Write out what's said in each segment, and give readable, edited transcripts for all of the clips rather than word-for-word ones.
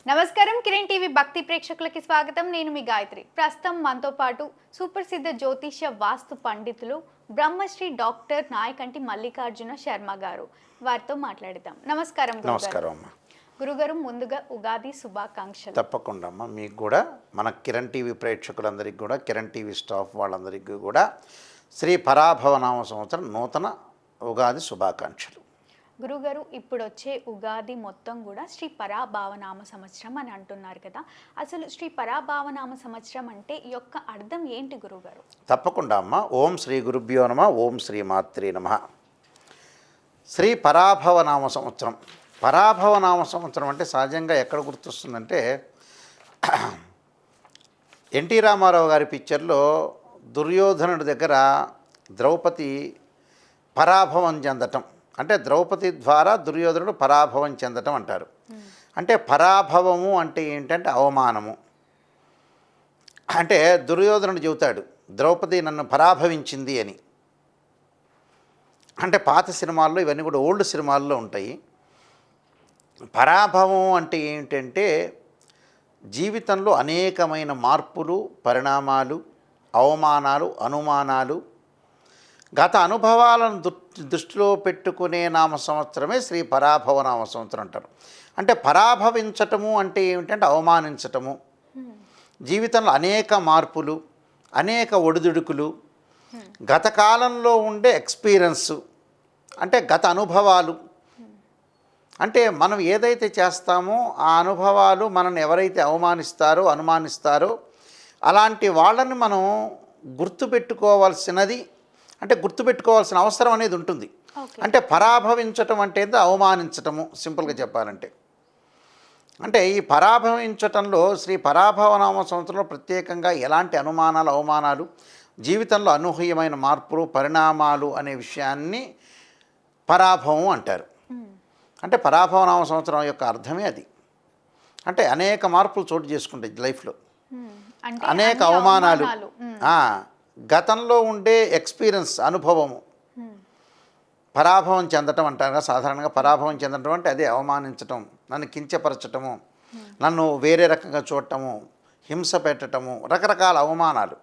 నమస్కారం కిరణ్ టీవీ భక్తి ప్రేక్షకులకి స్వాగతం. నేను మీ గాయత్రి. ప్రస్తుతం మనతో పాటు సుప్రసిద్ధ జ్యోతిష్య వాస్తు పండితులు బ్రహ్మశ్రీ డాక్టర్ నాయకంటి మల్లికార్జున శర్మ గారు. వారితో మాట్లాడదాం. నమస్కారం నమస్కారం అమ్మా. గురుగారు, ముందుగా ఉగాది శుభాకాంక్షలు. తప్పకుండా అమ్మా. మీకు కూడా మన కిరణ్ టీవీ ప్రేక్షకులందరికీ కూడా, కిరణ్ టీవీ స్టాఫ్ వాళ్ళందరికీ కూడా శ్రీ పరాభవనామ సంవత్సరం నూతన ఉగాది శుభాకాంక్షలు. గురుగారు, ఇప్పుడు వచ్చే ఉగాది మొత్తం కూడా శ్రీ పరాభావనామ సంవత్సరం అని అంటున్నారు కదా, అసలు శ్రీ పరాభావనామ సంవత్సరం అంటే ఈ యొక్క అర్థం ఏంటి గురుగారు? తప్పకుండా అమ్మ. ఓం శ్రీ గురుభ్యో నమ, ఓం శ్రీ మాత్రే నమ. శ్రీ పరాభవనామ సంవత్సరం. పరాభవనామ సంవత్సరం అంటే సహజంగా ఎక్కడ గుర్తొస్తుందంటే ఎన్టీ రామారావు గారి పిక్చర్లో దుర్యోధనుడి దగ్గర ద్రౌపది పరాభవం చెందటం, అంటే ద్రౌపది ద్వారా దుర్యోధనుడు పరాభవం చెందటం అంటారు. అంటే పరాభవము అంటే ఏంటంటే అవమానము. అంటే దుర్యోధనుడు చెబుతాడు ద్రౌపది నన్ను పరాభవించింది అని. అంటే పాత సినిమాల్లో ఇవన్నీ కూడా ఓల్డ్ సినిమాల్లో ఉంటాయి. పరాభవం అంటే ఏంటంటే జీవితంలో అనేకమైన మార్పులు, పరిణామాలు, అవమానాలు, అనుమానాలు, గత అనుభవాలను దృష్టిలో పెట్టుకునే నామ సంవత్సరమే శ్రీ పరాభవనామ సంవత్సరం అంటారు. అంటే పరాభవించటము అంటే ఏమిటంటే అవమానించటము. జీవితంలో అనేక మార్పులు, అనేక ఒడిదుడుకులు, గత కాలంలో ఉండే ఎక్స్పీరియన్సు, అంటే గత అనుభవాలు. అంటే మనం ఏదైతే చేస్తామో ఆ అనుభవాలు మనల్ని ఎవరైతే అవమానిస్తారో, అనుమానిస్తారో అలాంటి వాళ్ళని మనం గుర్తుపెట్టుకోవాల్సినది, అంటే గుర్తుపెట్టుకోవాల్సిన అవసరం అనేది ఉంటుంది. అంటే పరాభవించటం అంటే అవమానించటము, సింపుల్గా చెప్పాలంటే. అంటే ఈ పరాభవించటంలో శ్రీ పరాభవనామ సంవత్సరంలో ప్రత్యేకంగా ఎలాంటి అనుమానాలు, అవమానాలు, జీవితంలో అనూహ్యమైన మార్పులు, పరిణామాలు అనే విషయాన్ని పరాభవం అంటారు. అంటే పరాభవనామ సంవత్సరం యొక్క అర్థమే అది. అంటే అనేక మార్పులు చోటు చేసుకుంటాయి లైఫ్లో, అనేక అవమానాలు, గతంలో ఉండే ఎక్స్పీరియన్స్, అనుభవము. పరాభవం చెందటం అంటారు సాధారణంగా. పరాభవం చెందటం అంటే అదే అవమానించటం, నన్ను కించపరచటము, నన్ను వేరే రకంగా చూడటము, హింస పెట్టటము, రకరకాల అవమానాలు,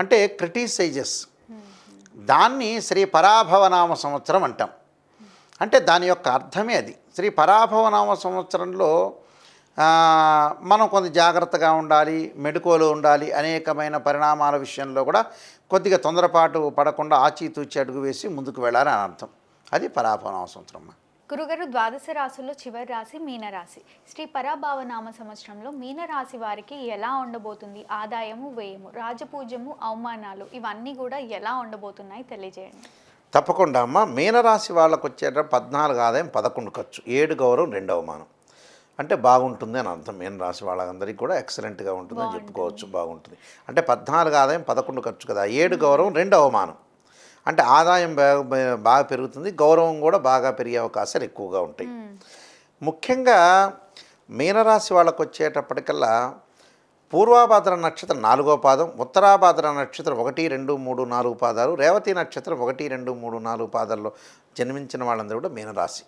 అంటే క్రిటిసైజెస్. దాన్ని శ్రీ పరాభవనామ సంవత్సరం అంటాం. అంటే దాని యొక్క అర్థమే అది. శ్రీ పరాభవనామ సంవత్సరంలో మనం కొంత జాగ్రత్తగా ఉండాలి, మెడుకోలు ఉండాలి. అనేకమైన పరిణామాల విషయంలో కూడా కొద్దిగా తొందరపాటు పడకుండా ఆచితూచి అడుగు వేసి ముందుకు వెళ్ళాలి అని అర్థం. అది పరాభవనామ సంవత్సరం. గురుగారు, ద్వాదశ రాశుల్లో చివరి రాశి మీనరాశి. శ్రీ పరాభవనామ సంవత్సరంలో మీనరాశి వారికి ఎలా ఉండబోతుంది? ఆదాయము, వ్యయము, రాజపూజ్యము, అవమానాలు ఇవన్నీ కూడా ఎలా ఉండబోతున్నాయి తెలియజేయండి. తప్పకుండా అమ్మ. మీనరాశి వాళ్ళకు వచ్చేట 14 ఆదాయం, 11 ఖర్చు, 7 గౌరవం, 2 అవమానం. అంటే బాగుంటుంది అని అర్థం. మీనరాశి వాళ్ళందరికీ కూడా ఎక్సలెంట్గా ఉంటుందని చెప్పుకోవచ్చు. బాగుంటుంది అంటే 14 ఆదాయం, 11 ఖర్చు కదా, 7 గౌరవం, 2 అవమానం. అంటే ఆదాయం బాగా పెరుగుతుంది, గౌరవం కూడా బాగా పెరిగే అవకాశాలు ఎక్కువగా ఉంటాయి. ముఖ్యంగా మీనరాశి వాళ్ళకు వచ్చేటప్పటికల్లా పూర్వాభాద్ర నక్షత్రం 4వ పాదం, ఉత్తరాభాద్ర నక్షత్రం 1, 2, 3, 4 పాదాలు, రేవతి నక్షత్రం 1, 2, 3, 4 పాదాల్లో జన్మించిన వాళ్ళందరూ కూడా మీనరాశి.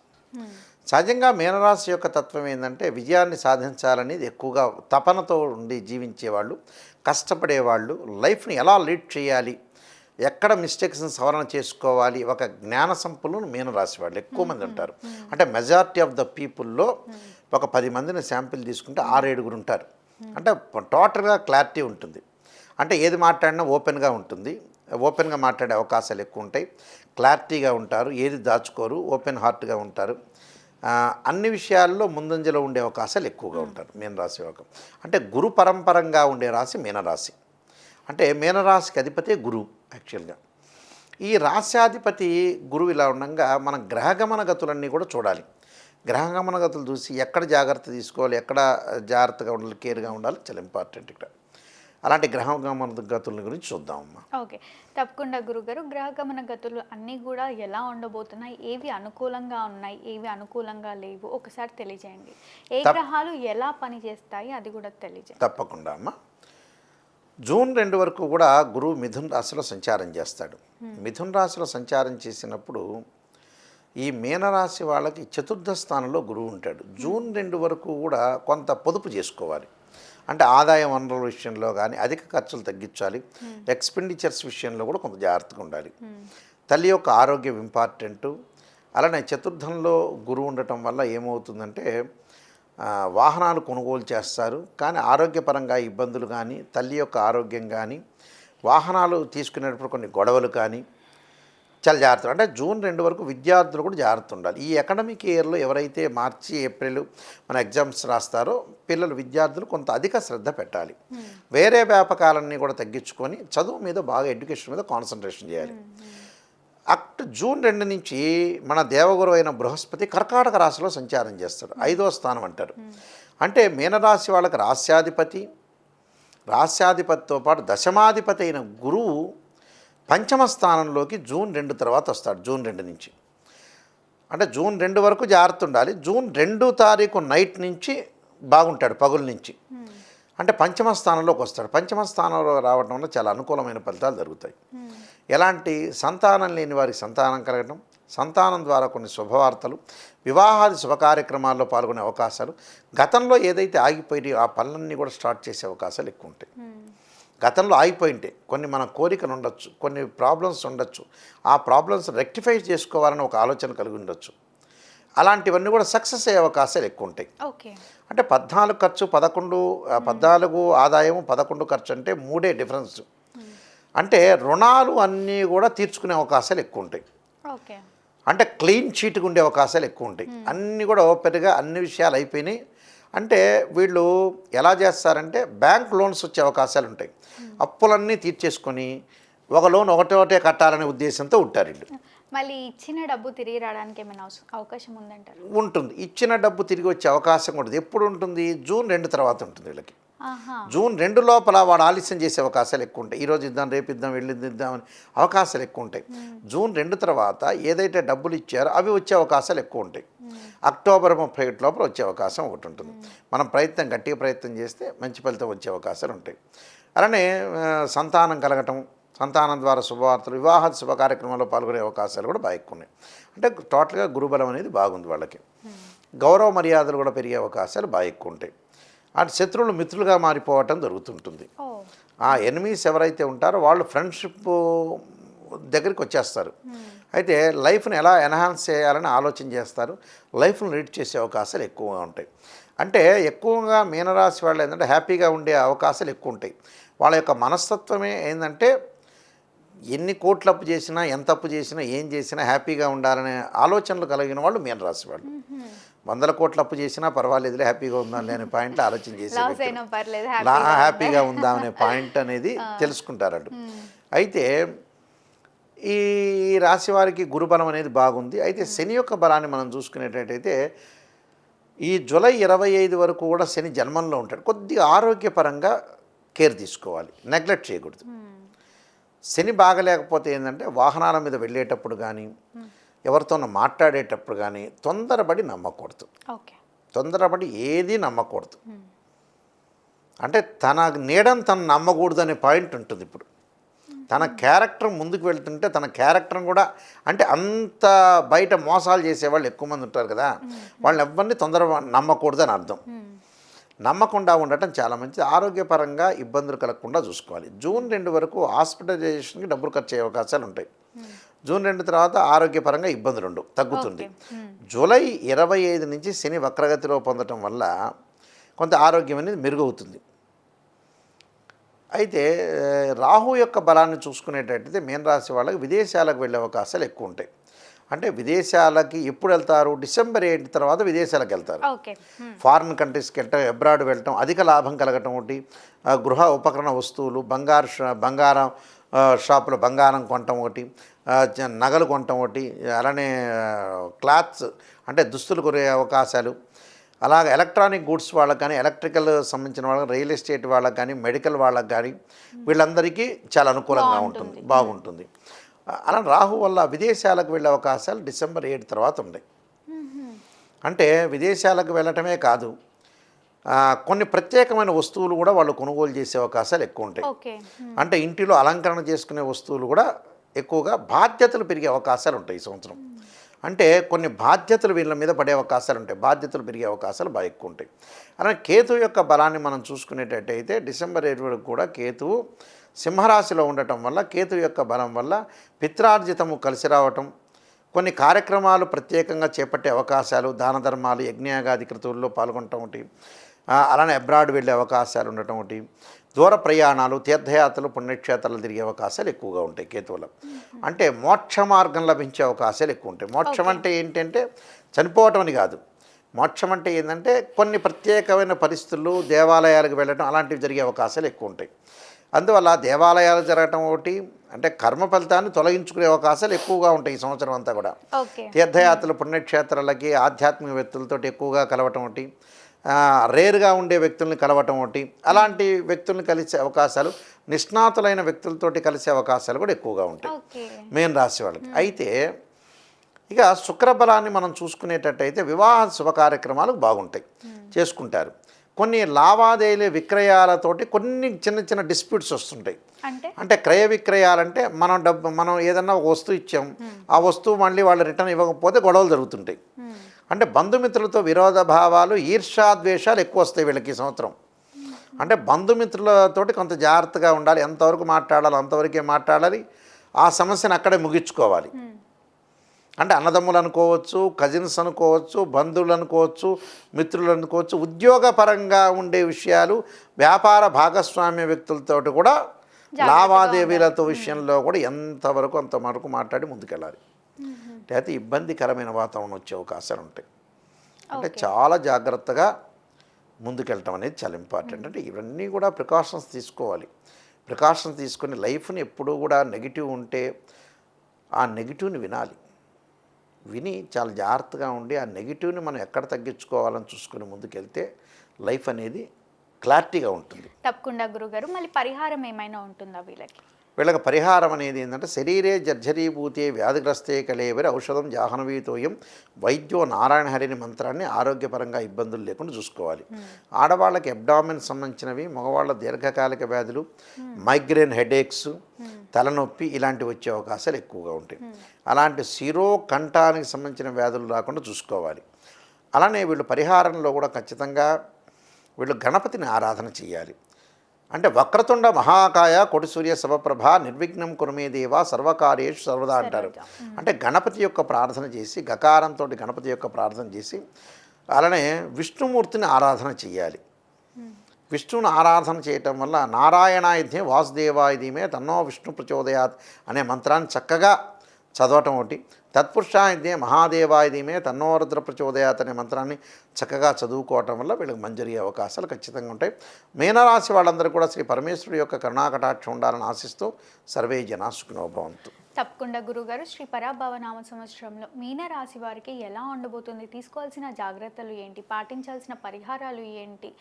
సహజంగా మీనరాశి యొక్క తత్వం ఏంటంటే విజయాన్ని సాధించాలనేది ఎక్కువగా తపనతో ఉండి జీవించేవాళ్ళు, కష్టపడేవాళ్ళు, లైఫ్ని ఎలా లీడ్ చేయాలి, ఎక్కడ మిస్టేక్స్ని సవరణ చేసుకోవాలి, ఒక జ్ఞాన సంపన్నులు మీనరాశి వాళ్ళు ఎక్కువ మంది ఉంటారు. అంటే మెజారిటీ ఆఫ్ ద పీపుల్లో ఒక 10 మందిని శాంపిల్ తీసుకుంటే 6-7 ఉంటారు. అంటే టోటల్గా క్లారిటీ ఉంటుంది. అంటే ఏది మాట్లాడినా ఓపెన్గా ఉంటుంది, ఓపెన్గా మాట్లాడే అవకాశాలు ఎక్కువ ఉంటాయి, క్లారిటీగా ఉంటారు, ఏది దాచుకోరు, ఓపెన్ హార్ట్గా ఉంటారు, అన్ని విషయాల్లో ముందంజలో ఉండే అవకాశాలు ఎక్కువగా ఉంటారు మీనరాశి వాళ్ళకు. అంటే గురు పరంపరంగా ఉండే రాశి మీనరాశి. అంటే మీనరాశికి అధిపతి గురువు. యాక్చువల్గా ఈ రాశ్యాధిపతి గురువు ఇలా ఉండగా మన గ్రహగమన గతులన్నీ కూడా చూడాలి. గ్రహగమన గతులు చూసి ఎక్కడ జాగ్రత్త తీసుకోవాలి, ఎక్కడ జాగ్రత్తగా ఉండాలి, కేర్గా ఉండాలి, చాలా ఇంపార్టెంట్ ఇక్కడ. అలాంటి గ్రహగమన గతుల గురించి చూద్దామమ్మా. ఓకే, తప్పకుండా గురుగారు. గ్రహగమన గతులు అన్నీ కూడా ఎలా ఉండబోతున్నాయి, ఏవి అనుకూలంగా ఉన్నాయి, ఏవి అనుకూలంగా లేవు, ఒకసారి తెలియజేయండి. ఏ గ్రహాలు ఎలా పనిచేస్తాయి అది కూడా తెలియజేయండి. తప్పకుండా అమ్మా. జూన్ 2 వరకు కూడా గురువు మిథున్ రాశిలో సంచారం చేస్తాడు. మిథున్ రాశిలో సంచారం చేసినప్పుడు ఈ మీనరాశి వాళ్ళకి చతుర్థ స్థానంలో గురువు ఉంటాడు. జూన్ 2 వరకు కూడా కొంత పొదుపు చేసుకోవాలి. అంటే ఆదాయ వనరుల విషయంలో కానీ అధిక ఖర్చులు తగ్గించాలి. ఎక్స్పెండిచర్స్ విషయంలో కూడా కొంత జాగ్రత్తగా ఉండాలి. తల్లి యొక్క ఆరోగ్యం ఇంపార్టెంటు. అలానే చతుర్థంలో గురువు ఉండటం వల్ల ఏమవుతుందంటే వాహనాలు కొనుగోలు చేస్తారు, కానీ ఆరోగ్యపరంగా ఇబ్బందులు కానీ, తల్లి యొక్క ఆరోగ్యం కానీ, వాహనాలు తీసుకునేటప్పుడు కొన్ని గొడవలు కానీ చాలా జాగ్రత్తలు. అంటే జూన్ 2 వరకు విద్యార్థులు కూడా జాగ్రత్త ఉండాలి. ఈ అకాడమిక్ ఇయర్లో ఎవరైతే మార్చి ఏప్రిల్ మన ఎగ్జామ్స్ రాస్తారో విద్యార్థులు కొంత అధిక శ్రద్ధ పెట్టాలి. వేరే వ్యాపకాలన్నీ కూడా తగ్గించుకొని చదువు మీద బాగా ఎడ్యుకేషన్ మీద కాన్సన్ట్రేషన్ చేయాలి. జూన్ 2 నుంచి మన దేవగురు అయిన బృహస్పతి కర్కాటక రాశిలో సంచారం చేస్తాడు. 5వ స్థానం అంటారు. అంటే మీనరాశి వాళ్ళకి రాస్యాధిపతితో పాటు దశమాధిపతి అయిన గురువు పంచమ స్థానంలోకి జూన్ 2 తర్వాత వస్తాడు. జూన్ 2 నుంచి అంటే జూన్ 2 వరకు జాగ్రత్త ఉండాలి. జూన్ 2 తారీఖు నైట్ నుంచి బాగుంటాడు, పగుల నుంచి. అంటే పంచమ స్థానంలోకి వస్తాడు. పంచమ స్థానంలో రావడం వల్ల చాలా అనుకూలమైన ఫలితాలు జరుగుతాయి. ఎలాంటి సంతానం లేని వారికి సంతానం కలగడం, సంతానం ద్వారా కొన్ని శుభవార్తలు, వివాహాది శుభ కార్యక్రమాల్లో పాల్గొనే అవకాశాలు, గతంలో ఏదైతే ఆగిపోయి ఆ పనులన్నీ కూడా స్టార్ట్ చేసే అవకాశాలు ఎక్కువ ఉంటాయి. గతంలో ఆగిపోయింటే కొన్ని మన కోరికలు ఉండొచ్చు, కొన్ని ప్రాబ్లమ్స్ ఉండొచ్చు, ఆ ప్రాబ్లమ్స్ రెక్టిఫై చేసుకోవాలని ఒక ఆలోచన కలిగి ఉండొచ్చు. అలాంటివన్నీ కూడా సక్సెస్ అయ్యే అవకాశాలు ఎక్కువ ఉంటాయి. అంటే 14 ఖర్చు 14 ఆదాయం 11 ఖర్చు అంటే 3 డిఫరెన్స్. అంటే రుణాలు అన్నీ కూడా తీర్చుకునే అవకాశాలు ఎక్కువ ఉంటాయి. అంటే క్లీన్ చీట్గా ఉండే అవకాశాలు ఎక్కువ ఉంటాయి. అన్నీ కూడా ఓపెన్గా అన్ని విషయాలు అయిపోయినాయి. అంటే వీళ్ళు ఎలా చేస్తారంటే బ్యాంక్ లోన్స్ వచ్చే అవకాశాలు ఉంటాయి. అప్పులన్నీ తీర్చేసుకొని ఒక లోన్ ఒకటే కట్టాలనే ఉద్దేశంతో ఉంటారు వీళ్ళు. మళ్ళీ ఇచ్చిన డబ్బు తిరిగి రావడానికి ఏమైనా అవకాశం ఉందంటారు? ఉంటుంది. ఇచ్చిన డబ్బు తిరిగి వచ్చే అవకాశం ఉంటుంది. ఎప్పుడు ఉంటుంది? జూన్ 2 తర్వాత ఉంటుంది వీళ్ళకి. జూన్ 2 లోపల వాడు ఆలస్యం చేసే అవకాశాలు ఎక్కువ ఉంటాయి. ఈరోజు ఇద్దాం, రేపు ఇద్దాం, వెళ్ళిద్దామని అవకాశాలు ఎక్కువ ఉంటాయి. జూన్ 2 తర్వాత ఏదైతే డబ్బులు ఇచ్చారో అవి వచ్చే అవకాశాలు ఎక్కువ ఉంటాయి. అక్టోబర్ 31 లోపల వచ్చే అవకాశం ఒకటి ఉంటుంది. మనం గట్టిగా ప్రయత్నం చేస్తే మంచి ఫలితం వచ్చే అవకాశాలు ఉంటాయి. అలానే సంతానం కలగటం, సంతానం ద్వారా శుభవార్తలు, వివాహ శుభ కార్యక్రమాల్లో పాల్గొనే అవకాశాలు కూడా బాగా ఎక్కువ ఉన్నాయి. అంటే టోటల్గా గురుబలం అనేది బాగుంది వాళ్ళకి. గౌరవ మర్యాదలు కూడా పెరిగే అవకాశాలు బాగా ఎక్కువ ఉంటాయి. అటు శత్రువులు మిత్రులుగా మారిపోవటం జరుగుతుంటుంది. ఆ ఎనిమీస్ ఎవరైతే ఉంటారో వాళ్ళు ఫ్రెండ్షిప్ దగ్గరికి వచ్చేస్తారు. అయితే లైఫ్ని ఎలా ఎన్హాన్స్ చేయాలని ఆలోచన చేస్తారు. లైఫ్ను లీడ్ చేసే అవకాశాలు ఎక్కువగా ఉంటాయి. అంటే ఎక్కువగా మీనరాశి వాళ్ళు ఏంటంటే హ్యాపీగా ఉండే అవకాశాలు ఎక్కువ ఉంటాయి. వాళ్ళ యొక్క మనస్తత్వమే ఏంటంటే ఎన్ని కోట్లు అప్పు చేసినా, ఎంత అప్పు చేసినా, ఏం చేసినా హ్యాపీగా ఉండాలనే ఆలోచనలు కలిగిన వాళ్ళు మీనరాశి వాళ్ళు. 100 కోట్ల అప్పు చేసినా పర్వాలేదులే, హ్యాపీగా ఉందాం అనే పాయింట్ ఆలోచన చేసి హ్యాపీగా ఉందాం అనే పాయింట్ అనేది తెలుసుకుంటారు. అయితే ఈ రాశి వారికి గురుబలం అనేది బాగుంది. అయితే శని యొక్క బలాన్ని మనం చూసుకునేటట్టయితే ఈ జూలై 25 వరకు కూడా శని జన్మంలో ఉంటాడు. కొద్దిగా ఆరోగ్యపరంగా కేర్ తీసుకోవాలి, నెగ్లెక్ట్ చేయకూడదు. శని బాగలేకపోతే ఏంటంటే వాహనాల మీద వెళ్ళేటప్పుడు కానీ, ఎవరితోనో మాట్లాడేటప్పుడు కానీ తొందరపడి నమ్మకూడదు. తొందరపడి ఏది నమ్మకూడదు. అంటే తన నీడని తను నమ్మకూడదు అనే పాయింట్ ఉంటుంది. ఇప్పుడు తన క్యారెక్టర్ ముందుకు వెళ్తుంటే తన క్యారెక్టర్ని కూడా అంటే అంత బయట మోసాలు చేసేవాళ్ళు ఎక్కువ మంది ఉంటారు కదా, వాళ్ళని ఎవరిని తొందరగా నమ్మకూడదు అని అర్థం. నమ్మకుండా ఉండటం చాలా మంచిది. ఆరోగ్యపరంగా ఇబ్బందులు కలగకుండా చూసుకోవాలి. జూన్ 2 వరకు హాస్పిటలైజేషన్కి డబ్బులు ఖర్చు అయ్యే అవకాశాలు ఉంటాయి. జూన్ 2 తర్వాత ఆరోగ్యపరంగా ఇబ్బందులు ఉండవు, తగ్గుతుంది. జూలై 25 నుంచి శని వక్రగతిలో పొందటం వల్ల కొంత ఆరోగ్యం అనేది మెరుగవుతుంది. అయితే రాహు యొక్క బలాన్ని చూసుకునేటట్టయితే మీనరాశి వాళ్ళకి విదేశాలకు వెళ్ళే అవకాశాలు ఎక్కువ ఉంటాయి. అంటే విదేశాలకి ఎప్పుడు వెళ్తారు? డిసెంబర్ 8 తర్వాత విదేశాలకు వెళ్తారు. ఫారిన్ కంట్రీస్కి వెళ్ళటం, అబ్రాడ్ వెళ్ళటం, అధిక లాభం కలగటం ఒకటి, గృహ ఉపకరణ వస్తువులు, బంగారం షాపులో బంగారం కొనటం ఒకటి, నగలు కొనటం ఒకటి, అలానే క్లాత్స్ అంటే దుస్తులు కొనే అవకాశాలు, అలాగే ఎలక్ట్రానిక్ గూడ్స్ వాళ్ళకి కానీ, ఎలక్ట్రికల్ సంబంధించిన వాళ్ళకి, రియల్ ఎస్టేట్ వాళ్ళకి కానీ, మెడికల్ వాళ్ళకి కానీ వీళ్ళందరికీ చాలా అనుకూలంగా ఉంటుంది, బాగుంటుంది. అలా రాహు వల్ల విదేశాలకు వెళ్ళే అవకాశాలు డిసెంబర్ 7 తర్వాత ఉన్నాయి. అంటే విదేశాలకు వెళ్ళటమే కాదు, కొన్ని ప్రత్యేకమైన వస్తువులు కూడా వాళ్ళు కొనుగోలు చేసే అవకాశాలు ఎక్కువ ఉంటాయి. అంటే ఇంటిలో అలంకరణ చేసుకునే వస్తువులు కూడా ఎక్కువగా బాధ్యతలు పెరిగే అవకాశాలు ఉంటాయి ఈ సంవత్సరం. అంటే కొన్ని బాధ్యతలు వీళ్ళ మీద పడే అవకాశాలు ఉంటాయి, బాధ్యతలు పెరిగే అవకాశాలు బాగా ఎక్కువ ఉంటాయి. అలాగే కేతువు యొక్క బలాన్ని మనం చూసుకునేటట్టయితే డిసెంబర్ 7 వరకు కూడా కేతువు సింహరాశిలో ఉండటం వల్ల, కేతువు యొక్క బలం వల్ల పిత్రార్జితము కలిసి రావటం, కొన్ని కార్యక్రమాలు ప్రత్యేకంగా చేపట్టే అవకాశాలు, దాన ధర్మాలు, యజ్ఞయాగాది క్రతువుల్లో పాల్గొనటం ఒకటి, అలానే అబ్రాడ్ వెళ్ళే అవకాశాలు ఉండటం ఒకటి, దూర ప్రయాణాలు, తీర్థయాత్రలు, పుణ్యక్షేత్రాలు తిరిగే అవకాశాలు ఎక్కువగా ఉంటాయి కేతువులో. అంటే మోక్ష మార్గం లభించే అవకాశాలు ఎక్కువ ఉంటాయి. మోక్షం అంటే ఏంటంటే చనిపోవటం అని కాదు. మోక్షం అంటే ఏంటంటే కొన్ని ప్రత్యేకమైన పరిస్థితులు, దేవాలయాలకు వెళ్ళడం అలాంటివి జరిగే అవకాశాలు ఎక్కువ ఉంటాయి. అందువల్ల దేవాలయాలు జరగటం ఒకటి, అంటే కర్మ ఫలితాన్ని తొలగించుకునే అవకాశాలు ఎక్కువగా ఉంటాయి ఈ సంవత్సరం అంతా కూడా. తీర్థయాత్రలు, పుణ్యక్షేత్రాలకి ఆధ్యాత్మిక వ్యక్తులతో ఎక్కువగా కలవటం ఒకటి, రేరుగా ఉండే వ్యక్తుల్ని కలవటం ఒకటి, అలాంటి వ్యక్తుల్ని కలిసే అవకాశాలు, నిష్ణాతులైన వ్యక్తులతోటి కలిసే అవకాశాలు కూడా ఎక్కువగా ఉంటాయి మీన రాశి వాళ్ళకి. అయితే ఇక శుక్రబలాన్ని మనం చూసుకునేటట్టయితే వివాహ శుభ కార్యక్రమాలు బాగుంటాయి, చేసుకుంటారు. కొన్ని లావాదేవీల విక్రయాలతోటి కొన్ని చిన్న చిన్న డిస్ప్యూట్స్ వస్తుంటాయి. అంటే క్రయ విక్రయాలంటే మనం ఏదన్నా ఒక వస్తువు ఇచ్చాం, ఆ వస్తువు మళ్ళీ వాళ్ళు రిటర్న్ ఇవ్వకపోతే గొడవలు జరుగుతుంటాయి. అంటే బంధుమిత్రులతో విరోధ భావాలు, ఈర్ష్యాద్వేషాలు ఎక్కువ వస్తాయి వీళ్ళకి ఈ సంవత్సరం. అంటే బంధుమిత్రులతోటి కొంత జాగ్రత్తగా ఉండాలి, ఎంతవరకు మాట్లాడాలి అంతవరకే మాట్లాడాలి, ఆ సమస్యను అక్కడే ముగించుకోవాలి. అంటే అన్నదమ్ములు అనుకోవచ్చు, కజిన్స్ అనుకోవచ్చు, బంధువులు అనుకోవచ్చు, మిత్రులు అనుకోవచ్చు, ఉద్యోగపరంగా ఉండే విషయాలు, వ్యాపార భాగస్వామ్య వ్యక్తులతో కూడా లావాదేవీలతో విషయంలో కూడా అంతవరకు మాట్లాడి ముందుకెళ్ళాలి. లేకపోతే ఇబ్బందికరమైన వాతావరణం వచ్చే అవకాశాలు ఉంటాయి. అంటే చాలా జాగ్రత్తగా ముందుకెళ్ళటం అనేది చాలా ఇంపార్టెంట్. అంటే ఇవన్నీ కూడా ప్రికాషన్స్ తీసుకోవాలి. ప్రికాషన్స్ తీసుకొని లైఫ్ని ఎప్పుడూ కూడా నెగిటివ్ ఉంటే ఆ నెగిటివ్ని విని చాలా జాగ్రత్తగా ఉండి ఆ నెగిటివ్ని మనం ఎక్కడ తగ్గించుకోవాలని చూసుకుని ముందుకెళ్తే లైఫ్ అనేది క్లారిటీగా ఉంటుంది. తప్పకుండా గురుగారు. మళ్ళీ పరిహారం ఏమైనా ఉంటుందా వీళ్ళకి పరిహారం అనేది ఏంటంటే శరీరే జర్జరీభూతే వ్యాధిగ్రస్తే కలేవరి ఔషధం జాహ్నవీతోయం వైద్యో నారాయణ హరిని మంత్రాన్ని ఆరోగ్యపరంగా ఇబ్బందులు లేకుండా చూసుకోవాలి. ఆడవాళ్ళకి అబ్డామిన్ సంబంధించినవి, మగవాళ్ళ దీర్ఘకాలిక వ్యాధులు, మైగ్రేన్, హెడేక్స్, తలనొప్పి ఇలాంటివి వచ్చే అవకాశాలు ఎక్కువగా ఉంటాయి. అలాంటి శిరోకంఠానికి సంబంధించిన వ్యాధులు రాకుండా చూసుకోవాలి. అలానే వీళ్ళు పరిహారంలో కూడా ఖచ్చితంగా వీళ్ళు గణపతిని ఆరాధన చేయాలి. అంటే వక్రతుండ మహాకాయ కోటి సూర్య శవప్రభ నిర్విఘ్నం కురుమే దేవ సర్వకార్యేషు సర్వదా అంటారు. అంటే గణపతి యొక్క ప్రార్థన చేసి, గకారంతో గణపతి యొక్క ప్రార్థన చేసి, అలానే విష్ణుమూర్తిని ఆరాధన చేయాలి. విష్ణువుని ఆరాధన చేయటం వల్ల నారాయణాయుధే వాసుదేవాయుధీమే తన్నో విష్ణు ప్రచోదయాత్ అనే మంత్రాన్ని చక్కగా చదవటం ఒకటి, తత్పురుషాయుధే మహాదేవాయుధీమే తన్నో రుద్ర ప్రచోదయాత్ అనే మంత్రాన్ని చక్కగా చదువుకోవటం వల్ల వీళ్ళకి మంజరి అవకాశాలు ఖచ్చితంగా ఉంటాయి. మీనరాశి వాళ్ళందరూ కూడా శ్రీ పరమేశ్వరుడి యొక్క కరుణాకటాక్షం ఉండాలని ఆశిస్తూ సర్వే జనా సుఖినో భవంతు. తప్పకుండా గురుగారు. శ్రీ పరాభవ నామ సంవత్సరంలో మీనరాశి వారికి ఎలా ఉండబోతుంది, తీసుకోవాల్సిన జాగ్రత్తలు ఏంటి, పాటించాల్సిన పరిహారాలు ఏంటి,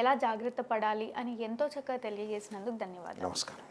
ఎలా జాగ్రత్త పడాలి అని ఎంతో చక్కగా తెలియజేసినందుకు ధన్యవాదాలు. నమస్కారం.